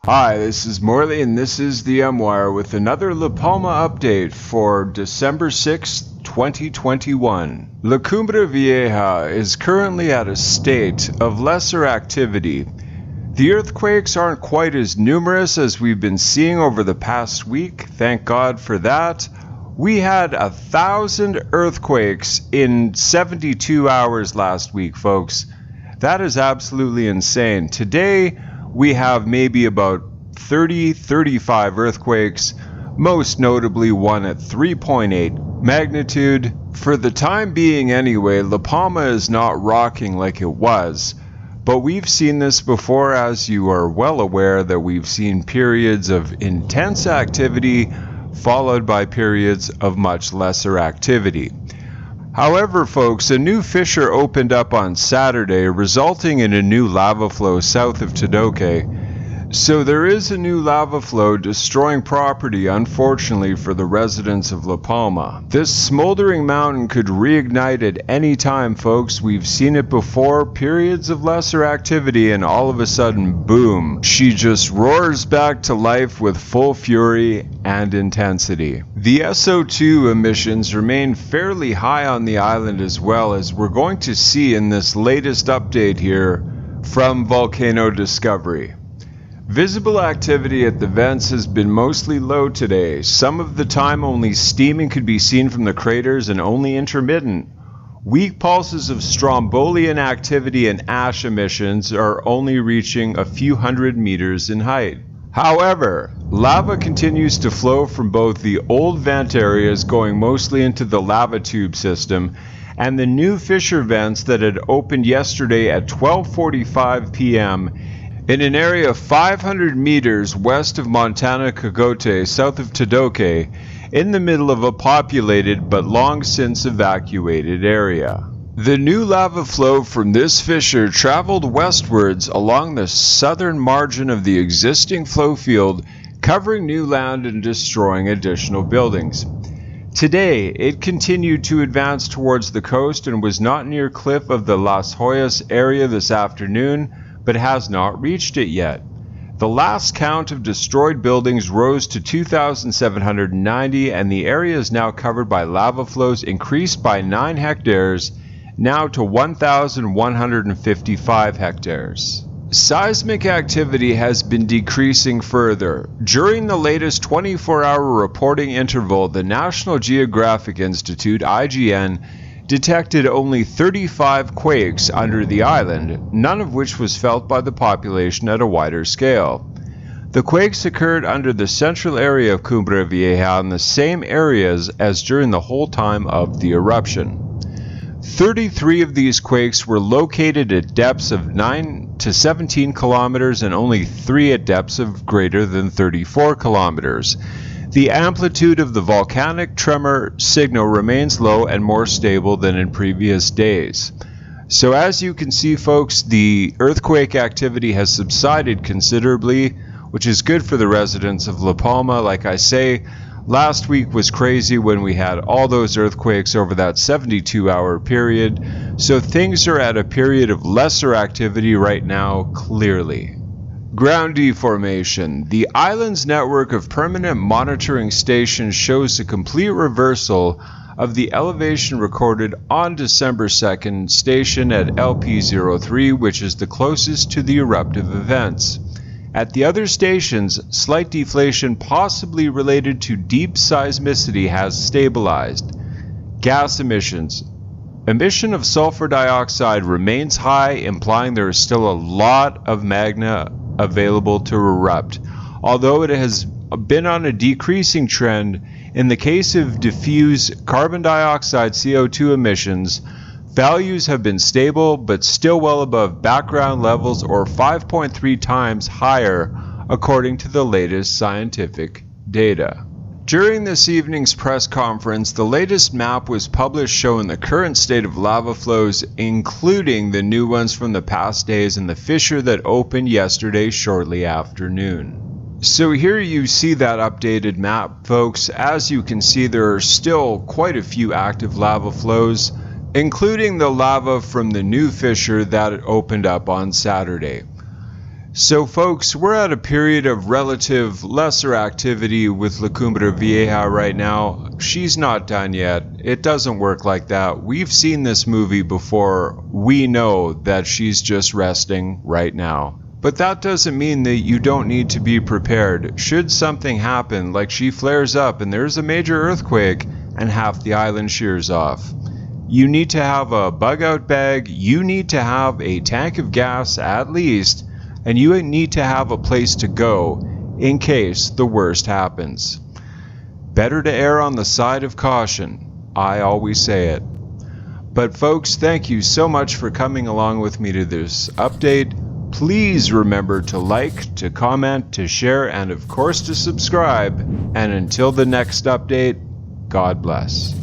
Hi, this is Morley and this is the M-Wire with another La Palma update for December 6th, 2021. La Cumbre Vieja is currently at a state of lesser activity. The earthquakes aren't quite as numerous as we've been seeing over the past week, thank God for that. We had 1,000 earthquakes in 72 hours last week, folks. That is absolutely insane. Today, we have maybe about 35 earthquakes, most notably one at 3.8 magnitude. For the time being anyway, La Palma is not rocking like it was. But we've seen this before, as you are well aware, that we've seen periods of intense activity followed by periods of much lesser activity. However, folks, a new fissure opened up on Saturday, resulting in a new lava flow south of Todoque. So there is a new lava flow destroying property, unfortunately, for the residents of La Palma. This smoldering mountain could reignite at any time, folks. We've seen it before, periods of lesser activity, and all of a sudden, boom, she just roars back to life with full fury and intensity. The SO2 emissions remain fairly high on the island, as well, as we're going to see in this latest update here from Volcano Discovery. Visible activity at the vents has been mostly low today. Some of the time only steaming could be seen from the craters and only intermittent. Weak pulses of strombolian activity and ash emissions are only reaching a few hundred meters in height. However, lava continues to flow from both the old vent areas going mostly into the lava tube system and the new fissure vents that had opened yesterday at 12:45 p.m. in an area 500 meters west of Montana Cogote, south of Todoque, in the middle of a populated but long since evacuated area. The new lava flow from this fissure traveled westwards along the southern margin of the existing flow field, covering new land and destroying additional buildings. Today, it continued to advance towards the coast and was not near cliff of the Las Hoyas area this afternoon, but has not reached it yet. The last count of destroyed buildings rose to 2,790, and the area is now covered by lava flows increased by 9 hectares, now to 1,155 hectares. Seismic activity has been decreasing further. During the latest 24-hour reporting interval, the National Geographic Institute, IGN, detected only 35 quakes under the island, none of which was felt by the population at a wider scale. The quakes occurred under the central area of Cumbre Vieja in the same areas as during the whole time of the eruption. 33 of these quakes were located at depths of 9 to 17 kilometers and only 3 at depths of greater than 34 kilometers. The amplitude of the volcanic tremor signal remains low and more stable than in previous days. So as you can see, folks, the earthquake activity has subsided considerably, which is good for the residents of La Palma. Like I say, last week was crazy when we had all those earthquakes over that 72-hour period. So things are at a period of lesser activity right now, clearly. Ground deformation. The island's network of permanent monitoring stations shows a complete reversal of the elevation recorded on December 2nd station at LP03, which is the closest to the eruptive events. At the other stations, slight deflation possibly related to deep seismicity has stabilized. Gas emissions. Emission of sulfur dioxide remains high, implying there is still a lot of magma available to erupt. Although it has been on a decreasing trend, in the case of diffuse carbon dioxide CO2 emissions, values have been stable but still well above background levels, or 5.3 times higher according to the latest scientific data. During this evening's press conference, the latest map was published showing the current state of lava flows, including the new ones from the past days and the fissure that opened yesterday shortly after noon. So here you see that updated map, folks. As you can see, there are still quite a few active lava flows, including the lava from the new fissure that opened up on Saturday. So folks, we're at a period of relative lesser activity with La Cumbre Vieja right now. She's not done yet. It doesn't work like that. We've seen this movie before. We know that she's just resting right now. But that doesn't mean that you don't need to be prepared. Should something happen, like she flares up and there's a major earthquake and half the island shears off, you need to have a bug-out bag, you need to have a tank of gas at least, and you need to have a place to go in case the worst happens. Better to err on the side of caution. I always say it. But folks, thank you so much for coming along with me to this update. Please remember to like, to comment, to share, and of course to subscribe. And until the next update, God bless.